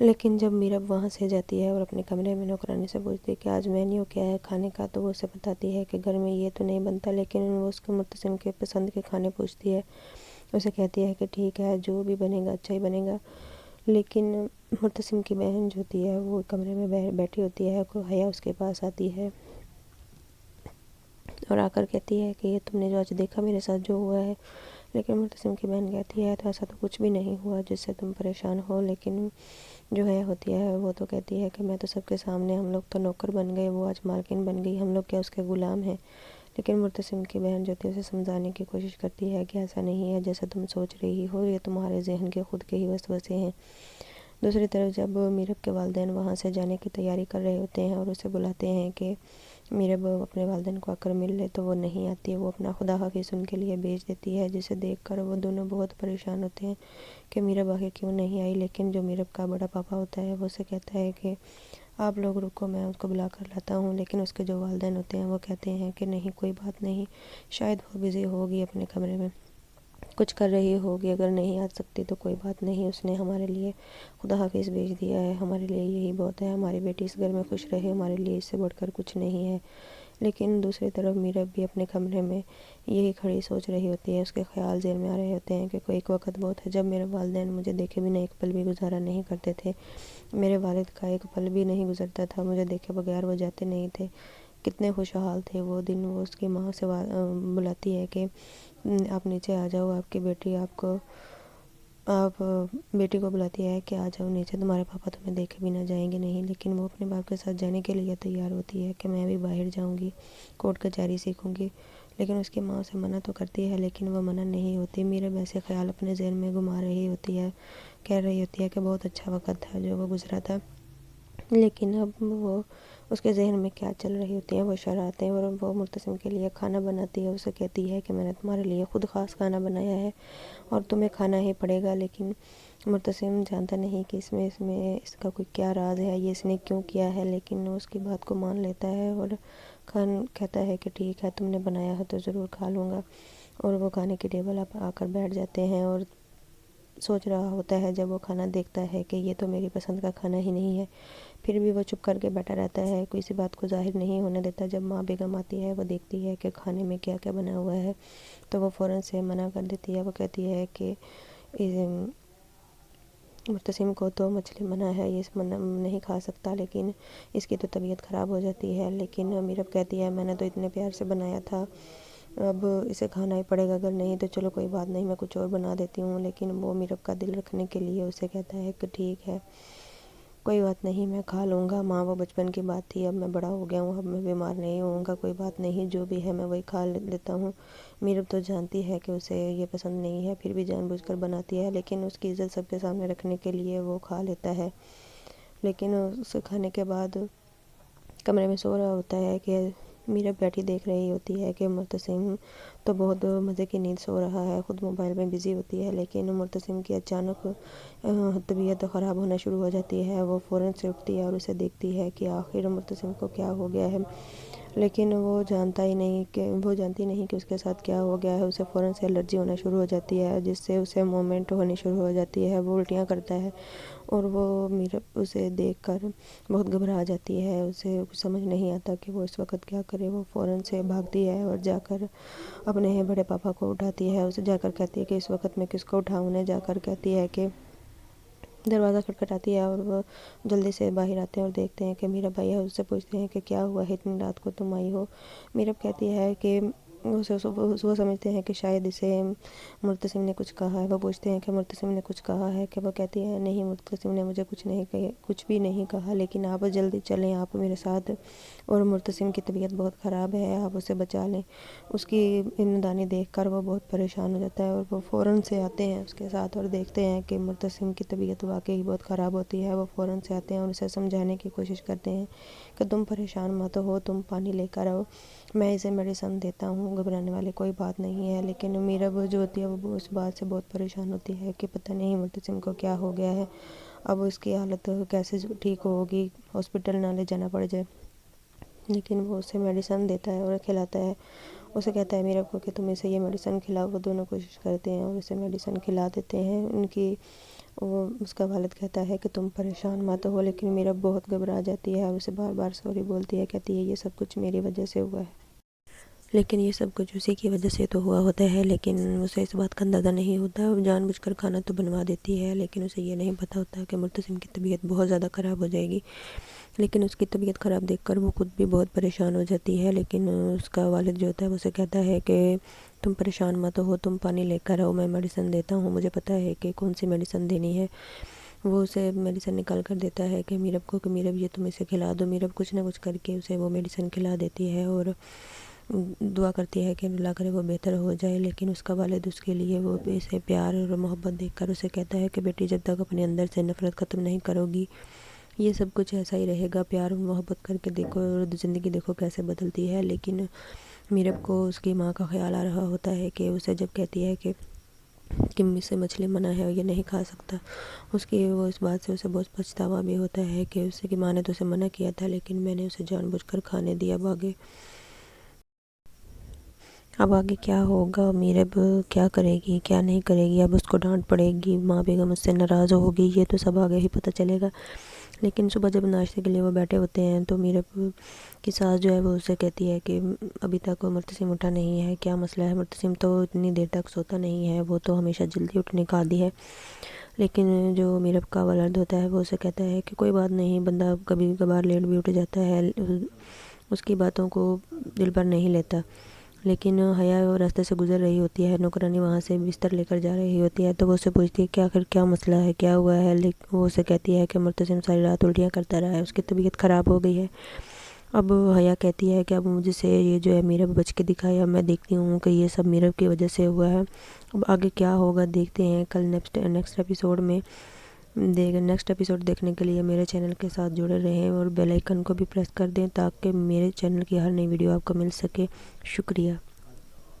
لیکن جب میرب وہاں سے جاتی ہے اور اپنے کمرے میں نوکرانی سے پوچھتی ہے کہ آج مینیو کیا ہے کھانے کا، تو وہ اسے بتاتی ہے کہ گھر میں یہ تو نہیں بنتا، لیکن وہ اس کے مرتسم کے پسند کے کھانے پوچھتی ہے. اسے کہتی ہے کہ ٹھیک ہے جو بھی بنے گا اچھا ہی بنے گا. لیکن مرتسم کی بہن جو ہوتی ہے وہ کمرے میں بیٹھی ہوتی ہے، حیا اس کے پاس آتی ہے اور آ کر کہتی ہے کہ یہ تم نے جو آج دیکھا میرے ساتھ جو ہوا ہے. لیکن مرتسم کی بہن کہتی ہے تو ایسا تو کچھ بھی نہیں ہوا جس سے تم پریشان ہو. لیکن جو ہے ہوتی ہے وہ تو کہتی ہے کہ میں تو سب کے سامنے، ہم لوگ تو نوکر بن گئے، وہ آج مالکن بن گئی، ہم لوگ کیا اس کے غلام ہیں. لیکن مرتسم کی بہن جو ہوتی ہے اسے سمجھانے کی کوشش کرتی ہے کہ ایسا نہیں ہے جیسا تم سوچ رہی ہو، یہ تمہارے ذہن کے خود کے ہی وسوسے ہیں. دوسری طرف جب میرب کے والدین وہاں سے جانے کی تیاری کر رہے ہوتے ہیں اور اسے بلاتے ہیں کہ میرب اپنے والدین کو آ کر مل لے، تو وہ نہیں آتی ہے. وہ اپنا خدا حافظ ان کے لیے بھیج دیتی ہے، جسے دیکھ کر وہ دونوں بہت پریشان ہوتے ہیں کہ میرب آخر کیوں نہیں آئی. لیکن جو میرب کا بڑا پاپا ہوتا ہے وہ اسے کہتا ہے کہ آپ لوگ رکو، میں اس کو بلا کر لاتا ہوں. لیکن اس کے جو والدین ہوتے ہیں وہ کہتے ہیں کہ نہیں کوئی بات نہیں، شاید وہ بزی ہوگی اپنے کمرے میں کچھ کر رہی ہوگی، اگر نہیں آ سکتی تو کوئی بات نہیں، اس نے ہمارے لیے خدا حافظ بھیج دیا ہے، ہمارے لیے یہی بہت ہے، ہماری بیٹی اس گھر میں خوش رہے، ہمارے لیے اس سے بڑھ کر کچھ نہیں ہے. لیکن دوسری طرف میرب بھی اپنے کمرے میں یہی کھڑی سوچ رہی ہوتی ہے. اس کے خیال ذہن میں آ رہے ہوتے ہیں کہ کوئی ایک وقت بہت ہے جب میرے والدین مجھے دیکھے بنا ایک پل بھی گزارا نہیں کرتے تھے، میرے والد کا ایک پل بھی نہیں گزرتا تھا مجھے دیکھے بغیر، وہ جاتے نہیں تھے. کتنے خوشحال تھے وہ دن. وہ اس کی ماں سے بلاتی ہے کہ آپ نیچے آ جاؤ، آپ کی بیٹی آپ بیٹی کو بلاتی ہے کہ آ جاؤ نیچے، تمہارے پاپا تمہیں دیکھے بھی نہ جائیں گے نہیں. لیکن وہ اپنے باپ کے ساتھ جانے کے لیے تیار ہوتی ہے کہ میں بھی باہر جاؤں گی، کورٹ کچہری سیکھوں گی. لیکن اس کی ماں اسے منع تو کرتی ہے لیکن وہ منع نہیں ہوتی. میرب ایسے خیال اپنے ذہن میں گھما رہی ہوتی ہے، کہہ رہی ہوتی ہے کہ بہت اچھا وقت تھا جو وہ گزرا تھا. لیکن اب وہ اس کے ذہن میں کیا چل رہی ہوتی ہیں وہ شرارتیں، اور وہ مرتسم کے لیے کھانا بناتی ہے. اسے کہتی ہے کہ میں نے تمہارے لیے خود خاص کھانا بنایا ہے اور تمہیں کھانا ہی پڑے گا. لیکن مرتسم جانتا نہیں کہ اس کا کوئی کیا راز ہے، یہ اس نے کیوں کیا ہے. لیکن وہ اس کی بات کو مان لیتا ہے اور کہتا ہے کہ ٹھیک ہے تم نے بنایا ہے تو ضرور کھا لوں گا. اور وہ کھانے کی ٹیبل پر آ کر بیٹھ جاتے ہیں اور سوچ رہا ہوتا ہے جب وہ کھانا دیکھتا ہے کہ یہ تو میری پسند کا کھانا ہی نہیں ہے. پھر بھی وہ چپ کر کے بیٹھا رہتا ہے، کوئی سی بات کو ظاہر نہیں ہونے دیتا. جب ماں بیگم آتی ہے وہ دیکھتی ہے کہ کھانے میں کیا کیا بنا ہوا ہے تو وہ فوراً سے منع کر دیتی ہے. وہ کہتی ہے کہ مرتسم کو تو مچھلی منع ہے، یہ منع نہیں کھا سکتا، لیکن اس کی تو طبیعت خراب ہو جاتی ہے. لیکن میرب کہتی ہے میں نے تو اتنے پیار سے بنایا تھا، اب اسے کھانا ہی پڑے گا، اگر نہیں تو چلو کوئی بات نہیں میں کچھ اور بنا دیتی ہوں. لیکن وہ میرب کا دل رکھنے کے لیے اسے کہتا ہے کہ ٹھیک ہے کوئی بات نہیں میں کھا لوں گا. ماں وہ بچپن کی بات تھی، اب میں بڑا ہو گیا ہوں، اب میں بیمار نہیں ہوں گا، کوئی بات نہیں جو بھی ہے میں وہی کھا لیتا ہوں. میرب تو جانتی ہے کہ اسے یہ پسند نہیں ہے، پھر بھی جان بوجھ کر بناتی ہے. لیکن اس کی عزت سب کے سامنے رکھنے کے لیے وہ کھا لیتا ہے. لیکن اسے کھانے کے بعد کمرے میں سو رہا ہوتا ہے کہ میرب بیٹھی دیکھ رہی ہوتی ہے کہ مرتسم تو بہت مزے کی نیند سو رہا ہے، خود موبائل میں بزی ہوتی ہے. لیکن مرتسم کی اچانک طبیعت خراب ہونا شروع ہو جاتی ہے. وہ فوراً سے اٹھتی ہے اور اسے دیکھتی ہے کہ آخر مرتسم کو کیا ہو گیا ہے. لیکن وہ جانتی نہیں کہ اس کے ساتھ کیا ہو گیا ہے. اسے فوراً سے الرجی ہونا شروع ہو جاتی ہے جس سے اسے مومنٹ ہونی شروع ہو جاتی ہے، وہ الٹیاں کرتا ہے. اور وہ میرب اسے دیکھ کر بہت گھبرا جاتی ہے، اسے کچھ سمجھ نہیں آتا کہ وہ اس وقت کیا کرے. وہ فوراً سے بھاگتی ہے اور جا کر اپنے بڑے پاپا کو اٹھاتی ہے. اسے جا کر کہتی ہے کہ اس وقت میں کس کو اٹھاؤں. انہیں جا کر کہتی ہے کہ دروازہ کھٹکھٹاتی ہے اور وہ جلدی سے باہر آتے ہیں اور دیکھتے ہیں کہ میرب بھائی ہے. اس سے پوچھتے ہیں کہ کیا ہوا ہے اتنی رات کو تم آئی ہو. میرب کہتی ہے کہ وہ سمجھتے ہیں کہ شاید اسے مرتسم نے کچھ کہا ہے. وہ پوچھتے ہیں کہ مرتسم نے کچھ کہا ہے کہ وہ کہتی ہے نہیں مرتسم نے مجھے کچھ بھی نہیں کہا، لیکن آپ جلدی چلیں آپ میرے ساتھ، اور مرتسم کی طبیعت بہت خراب ہے آپ اسے بچا لیں. اس کی نادانی دیکھ کر وہ بہت پریشان ہو جاتا ہے اور وہ فوراً سے آتے ہیں اس کے ساتھ اور دیکھتے ہیں کہ مرتسم کی طبیعت واقعی بہت خراب ہوتی ہے. وہ فوراً سے آتے ہیں اور اسے سمجھانے کی کوشش کرتے ہیں کہ تم پریشان مت ہو، تم پانی لے کر آؤ، میں اسے میڈیسن دیتا ہوں، گھبرانے والی کوئی بات نہیں ہے. لیکن میرب جو ہوتی ہے وہ اس بات سے بہت پریشان ہوتی ہے کہ پتہ نہیں مرتسم کو کیا ہو گیا ہے، اب اس کی حالت کیسے ٹھیک ہوگی، ہاسپٹل نہ لے جانا پڑ جائے. لیکن وہ اسے میڈیسن دیتا ہے اور کھلاتا ہے. اسے کہتا ہے میرب کو کہ تم اسے یہ میڈیسن کھلاؤ. وہ دونوں کوشش کرتے ہیں اور اسے میڈیسن کھلا دیتے ہیں. اس کا والد کہتا ہے کہ تم پریشان مت ہو، لیکن میرب بہت گھبرا جاتی ہے اور اسے بار بار سوری بولتی ہے. کہتی ہے یہ سب کچھ میری وجہ سے ہوا ہے، لیکن یہ سب کچھ اسی کی وجہ سے تو ہوا ہوتا ہے. لیکن اسے اس بات کا اندازہ نہیں ہوتا. وہ جان بوجھ کر کھانا تو بنوا دیتی ہے، لیکن اسے یہ نہیں پتہ ہوتا کہ مرتسم کی طبیعت بہت زیادہ خراب ہو جائے گی. لیکن اس کی طبیعت خراب دیکھ کر وہ خود بھی بہت پریشان ہو جاتی ہے. لیکن اس کا والد جو ہوتا ہے وہ اسے کہتا ہے کہ تم پریشان مت ہو، تم پانی لے کر آؤ، میں میڈیسن دیتا ہوں، مجھے پتہ ہے کہ کون سی میڈیسن دینی ہے. وہ اسے میڈیسن نکال کر دیتا ہے کہ میرب کو، کہ میرب یہ تم اسے کھلا دو. میرب کچھ نہ کچھ کر کے اسے وہ میڈیسن کھلا دیتی ہے اور دعا کرتی ہے کہ اللہ کرے وہ بہتر ہو جائے. لیکن اس کا والد اس کے لیے وہ اسے پیار اور محبت دیکھ کر اسے کہتا ہے کہ بیٹی جب تک اپنے اندر سے نفرت ختم نہیں کرو گی یہ سب کچھ ایسا ہی رہے گا. پیار اور محبت کر کے دیکھو اور زندگی دیکھو کیسے بدلتی ہے. لیکن میرب کو اس کی ماں کا خیال آ رہا ہوتا ہے کہ اسے جب کہتی ہے کہ مجھ سے مچھلی منع ہے اور یہ نہیں کھا سکتا، وہ اس بات سے اسے بہت پچھتاوا بھی ہوتا ہے کہ اس کی ماں نے تو اسے منع کیا تھا لیکن میں نے اسے جان بوجھ کر کھانے دیا. اب آگے کیا ہوگا، میرب کیا کرے گی کیا نہیں کرے گی، اب اس کو ڈانٹ پڑے گی، ماں بیگم اس سے ناراض ہوگی، یہ تو سب آگے ہی پتہ چلے گا. لیکن صبح جب ناشتے کے لیے وہ بیٹھے ہوتے ہیں تو میرب کی ساس جو ہے وہ اسے کہتی ہے کہ ابھی تک مرتسم اٹھا نہیں ہے، کیا مسئلہ ہے. مرتسم تو اتنی دیر تک سوتا نہیں ہے، وہ تو ہمیشہ جلدی اٹھنے کا عادی ہے. لیکن جو میرب کا والد ہوتا ہے وہ اسے کہتا ہے کہ کوئی بات نہیں، بندہ کبھی کبھار لیٹ بھی اٹھ جاتا ہے، اس کی باتوں کو دل پر نہیں لیتا. لیکن حیا وہ راستے سے گزر رہی ہوتی ہے، نوکرانی وہاں سے بستر لے کر جا رہی ہوتی ہے تو وہ اسے پوچھتی ہے کہ آخر کیا مسئلہ ہے، کیا ہوا ہے. وہ اسے کہتی ہے کہ مرتسم ساری رات الٹیاں کرتا رہا ہے، اس کی طبیعت خراب ہو گئی ہے. اب حیا کہتی ہے کہ اب مجھ سے یہ جو ہے میرب بچ کے دکھایا، اب میں دیکھتی ہوں کہ یہ سب میرب کی وجہ سے ہوا ہے. اب آگے کیا ہوگا دیکھتے ہیں کل نیکسٹ ایپیسوڈ میں. نیکسٹ ایپیسوڈ دیکھنے کے لیے میرے چینل کے ساتھ جڑے رہیں اور بیل آئیکن کو بھی پریس کر دیں تاکہ میرے چینل کی ہر نئی ویڈیو آپ کو مل سکے. شکریہ.